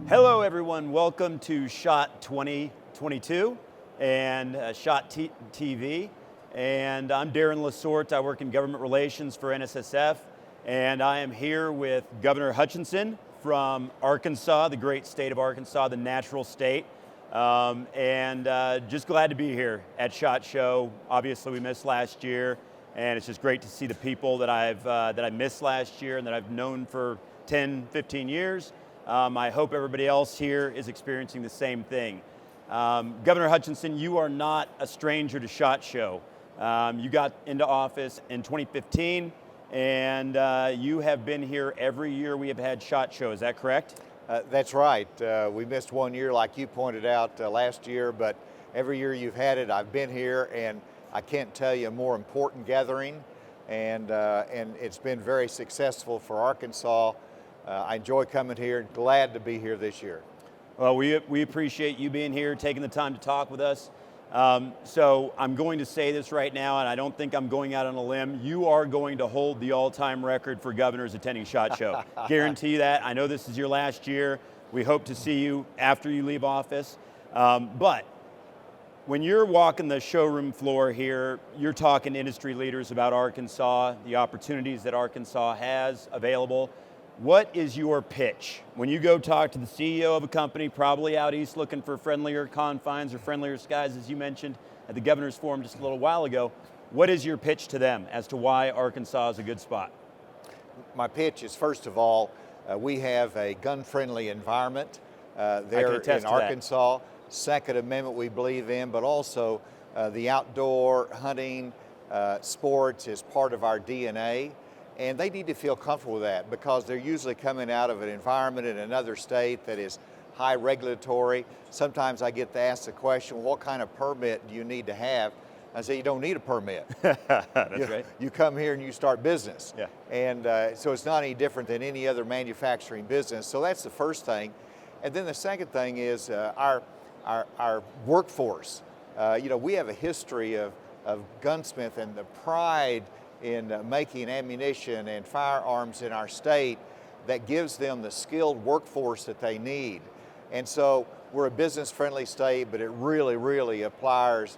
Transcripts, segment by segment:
Hello everyone, welcome to SHOT 2022 and SHOT TV. And I'm Darren Lasorte, I work in government relations for NSSF. And I am here with Governor Hutchinson from Arkansas, the great state of Arkansas, the natural state. Just glad to be here at SHOT Show. Obviously we missed last year, and it's just great to see the people that I missed last year and that I've known for 10, 15 years. I hope everybody else here is experiencing the same thing. Governor Hutchinson, you are not a stranger to SHOT Show. You got into office in 2015, and you have been here every year we have had SHOT Show. Is that correct? That's right. We missed 1 year, like you pointed out last year, but every year you've had it, I've been here, and I can't tell you a more important gathering, and it's been very successful for Arkansas. I enjoy coming here, glad to be here this year. Well, we appreciate you being here, taking the time to talk with us. So I'm going to say this right now, and I don't think I'm going out on a limb. You are going to hold the all-time record for governors attending SHOT Show. Guarantee that. I know this is your last year. We hope to see you after you leave office. But when you're walking the showroom floor here, you're talking to industry leaders about Arkansas, the opportunities that Arkansas has available. What is your pitch? When you go talk to the CEO of a company, probably out east looking for friendlier confines or friendlier skies, as you mentioned at the Governor's Forum just a little while ago, what is your pitch to them as to why Arkansas is a good spot? My pitch is, first of all, we have a gun-friendly environment there in Arkansas. Second Amendment we believe in, but also the outdoor hunting, sports is part of our DNA. And they need to feel comfortable with that because they're usually coming out of an environment in another state that is high regulatory. Sometimes I get to ask the question, well, what kind of permit do you need to have? I say, you don't need a permit. That's right. You come here and you start business. Yeah. And so it's not any different than any other manufacturing business. So that's the first thing. And then the second thing is our workforce. We have a history of gunsmith and the pride in making ammunition and firearms in our state that gives them the skilled workforce that they need. And so we're a business-friendly state, but it really, really applies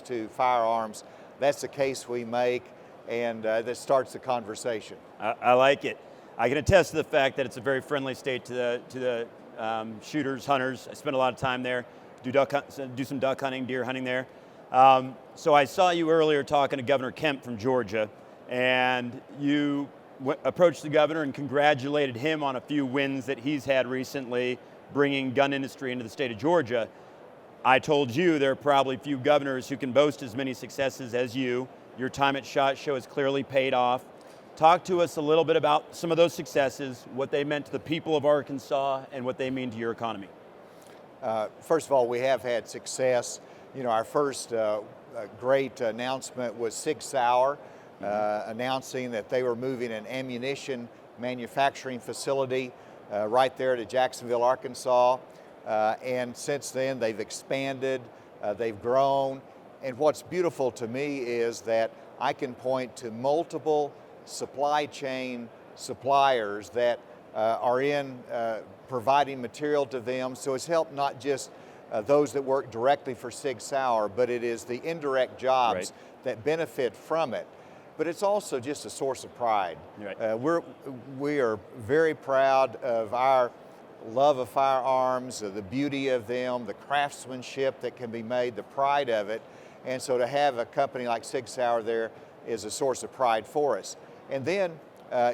to firearms. That's the case we make, and that starts the conversation. I like it. I can attest to the fact that it's a very friendly state to the shooters, hunters. I spend a lot of time there, do some duck hunting, deer hunting there. So I saw you earlier talking to Governor Kemp from Georgia, and you approached the governor and congratulated him on a few wins that he's had recently, bringing gun industry into the state of Georgia. I told you there are probably few governors who can boast as many successes as you. Your time at SHOT Show has clearly paid off. Talk to us a little bit about some of those successes, what they meant to the people of Arkansas, and what they mean to your economy. First of all, we have had success. Our first great announcement was Sig Sauer announcing that they were moving an ammunition manufacturing facility right there to Jacksonville, Arkansas. And since then, they've expanded, they've grown. And what's beautiful to me is that I can point to multiple supply chain suppliers that are in providing material to them. So it's helped not just those that work directly for Sig Sauer, but it is the indirect jobs that benefit from it. But it's also just a source of pride. Right. We are very proud of our love of firearms, the beauty of them, the craftsmanship that can be made, the pride of it. And so to have a company like Sig Sauer there is a source of pride for us. And then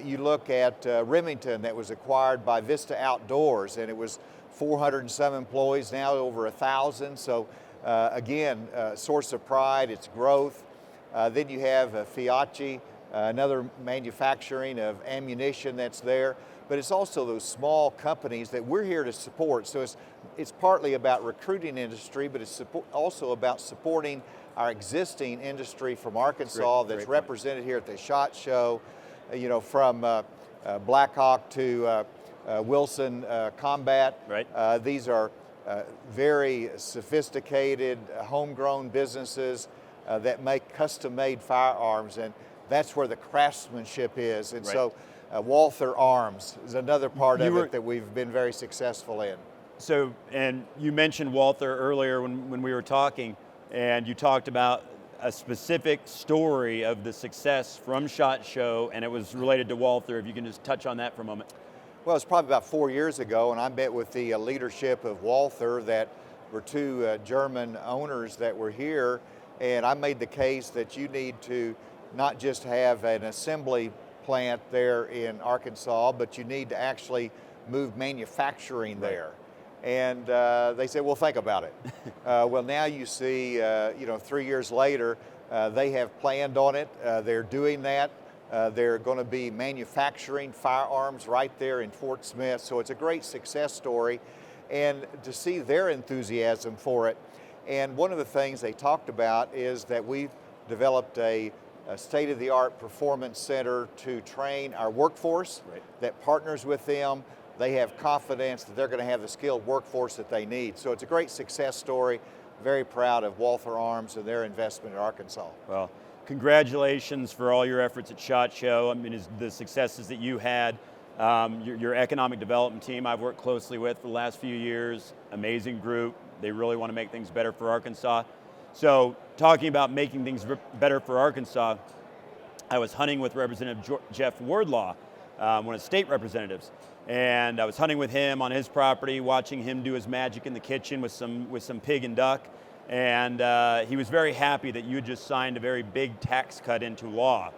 you look at Remington that was acquired by Vista Outdoors, and it was 400 and some employees, now over 1,000. So again, source of pride, it's growth. Then you have Fiatchi, another manufacturing of ammunition that's there. But it's also those small companies that we're here to support. So it's partly about recruiting industry, but it's also about supporting our existing industry from Arkansas that's represented here at the SHOT Show, from Blackhawk to Wilson Combat. Right. These are very sophisticated, homegrown businesses that make custom-made firearms, and that's where the craftsmanship is. And so Walther Arms is another part You of were- it that we've been very successful in. So, and you mentioned Walther earlier when we were talking, and you talked about a specific story of the success from SHOT Show, and it was related to Walther. If you can just touch on that for a moment. Well, it's probably about 4 years ago, and I met with the leadership of Walther that were two German owners that were here, and I made the case that you need to not just have an assembly plant there in Arkansas, but you need to actually move manufacturing there. And they said, well, think about it. Well, now you see, 3 years later, they have planned on it. They're doing that. They're going to be manufacturing firearms right there in Fort Smith. So it's a great success story. And to see their enthusiasm for it. And one of the things they talked about is that we developed a state-of-the-art performance center to train our workforce that partners with them. They have confidence that they're going to have the skilled workforce that they need. So it's a great success story. Very proud of Walther Arms and their investment in Arkansas. Well, congratulations for all your efforts at SHOT Show. I mean, the successes that you had. Your economic development team I've worked closely with for the last few years, amazing group. They really want to make things better for Arkansas. So talking about making things better for Arkansas, I was hunting with Representative Jeff Wardlaw, one of the state representatives. And I was hunting with him on his property, watching him do his magic in the kitchen with some pig and duck. And he was very happy that you had just signed a very big tax cut into law.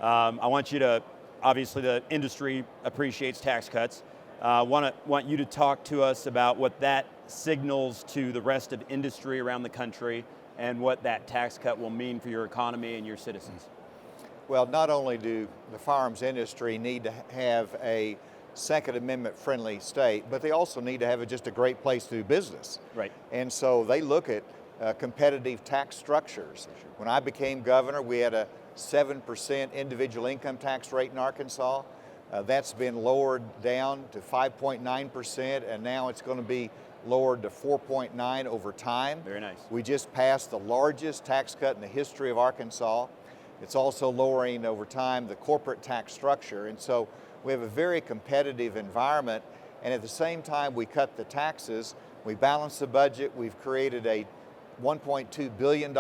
I want you to, obviously the industry appreciates tax cuts. Want you to talk to us about what that signals to the rest of industry around the country and what that tax cut will mean for your economy and your citizens. Well, not only do the firearms industry need to have a Second Amendment friendly state, but they also need to have just a great place to do business. Right. And so they look at competitive tax structures. Sure. When I became governor, we had a 7% individual income tax rate in Arkansas. That's been lowered down to 5.9%, and now it's going to be lowered to 4.9 over time. Very nice. We just passed the largest tax cut in the history of Arkansas. It's also lowering over time the corporate tax structure, and so we have a very competitive environment, and at the same time we cut the taxes, we balance the budget, we've created a $1.2 billion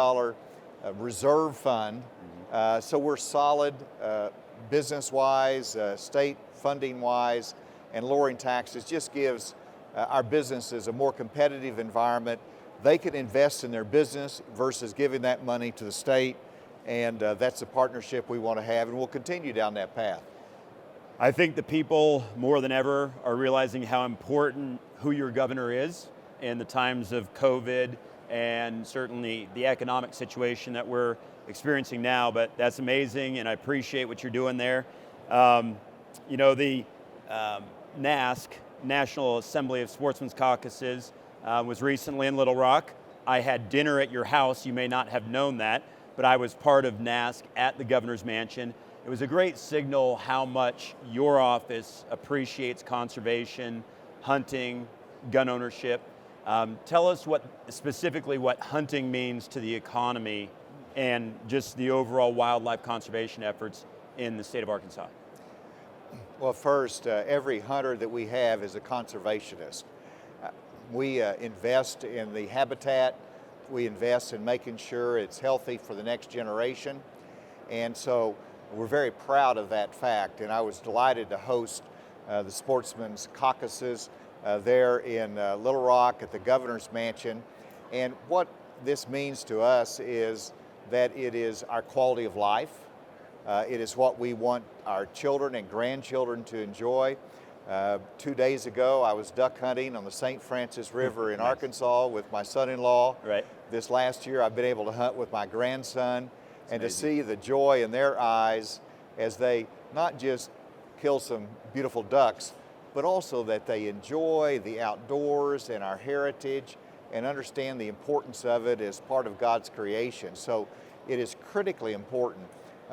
reserve fund, so we're solid business-wise, state funding-wise, and lowering taxes just gives our businesses a more competitive environment. They can invest in their business versus giving that money to the state, and that's a partnership we want to have, and we'll continue down that path. I think the people more than ever are realizing how important who your governor is in the times of COVID and certainly the economic situation that we're experiencing now, but that's amazing and I appreciate what you're doing there. The NASC, National Assembly of Sportsmen's Caucuses, was recently in Little Rock. I had dinner at your house, you may not have known that, but I was part of NASC at the governor's mansion. It was a great signal how much your office appreciates conservation, hunting, gun ownership. Tell us specifically what hunting means to the economy and just the overall wildlife conservation efforts in the state of Arkansas. Well, first, every hunter that we have is a conservationist. We invest in the habitat, we invest in making sure it's healthy for the next generation, and so we're very proud of that fact, and I was delighted to host the Sportsmen's Caucuses there in Little Rock at the Governor's Mansion. And what this means to us is that it is our quality of life. It is what we want our children and grandchildren to enjoy. 2 days ago, I was duck hunting on the St. Francis River in Arkansas with my son-in-law. Right. This last year, I've been able to hunt with my grandson. And to see the joy in their eyes as they not just kill some beautiful ducks, but also that they enjoy the outdoors and our heritage and understand the importance of it as part of God's creation. So it is critically important.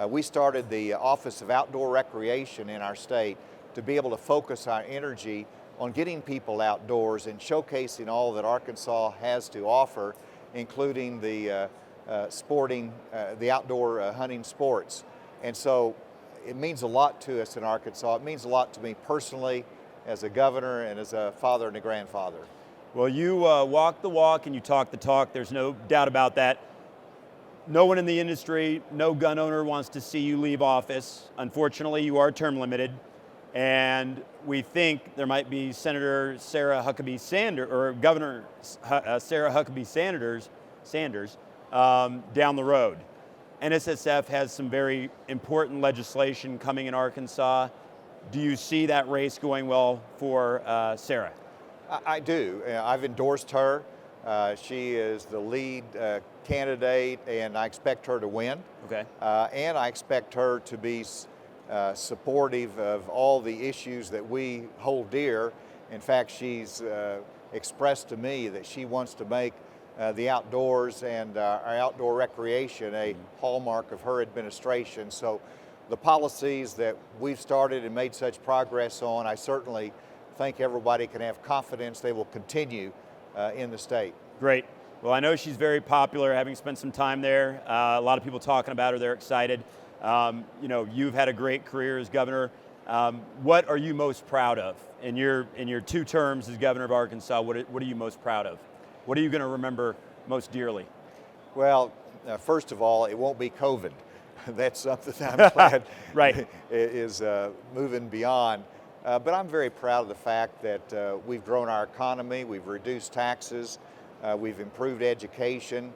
We started the Office of Outdoor Recreation in our state to be able to focus our energy on getting people outdoors and showcasing all that Arkansas has to offer, including the the outdoor hunting sports. And so it means a lot to us in Arkansas. It means a lot to me personally as a governor and as a father and a grandfather. Well, you walk the walk and you talk the talk. There's no doubt about that. No one in the industry, no gun owner wants to see you leave office. Unfortunately, you are term limited. And we think there might be Senator Sarah Huckabee Sanders, or Governor Sarah Huckabee Sanders down the road. NSSF has some very important legislation coming in Arkansas. Do you see that race going well for Sarah? I do. I've endorsed her. She is the lead candidate, and I expect her to win. Okay. And I expect her to be supportive of all the issues that we hold dear. In fact, she's expressed to me that she wants to make the outdoors and our outdoor recreation a hallmark of her administration. So the policies that we've started and made such progress on, I certainly think everybody can have confidence they will continue in the state. Great. Well, I know she's very popular, having spent some time there. A lot of people talking about her, they're excited. You know, you've had a great career as governor. What are you most proud of in your 2 terms as governor of Arkansas? What are you most proud of? What are you going to remember most dearly? Well, first of all, it won't be COVID. That's something that I'm glad right. is moving beyond. But I'm very proud of the fact that we've grown our economy, we've reduced taxes, we've improved education,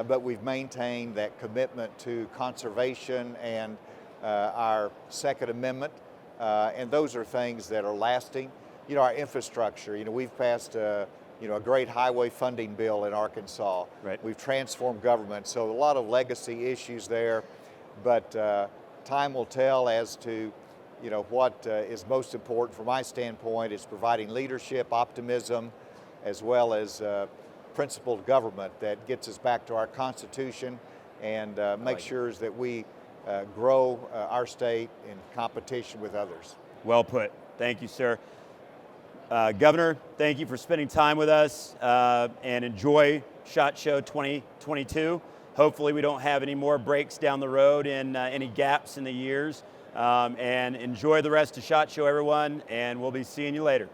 but we've maintained that commitment to conservation and our Second Amendment, and those are things that are lasting. You know, our infrastructure, you know, we've passed a great highway funding bill in Arkansas. Right. We've transformed government, so a lot of legacy issues there, but time will tell as to what is most important from my standpoint is providing leadership, optimism, as well as principled government that gets us back to our Constitution and makes sure that we grow our state in competition with others. Well put. Thank you, sir. Governor, thank you for spending time with us, and enjoy SHOT Show 2022. Hopefully we don't have any more breaks down the road and any gaps in the years. And enjoy the rest of SHOT Show, everyone, and we'll be seeing you later.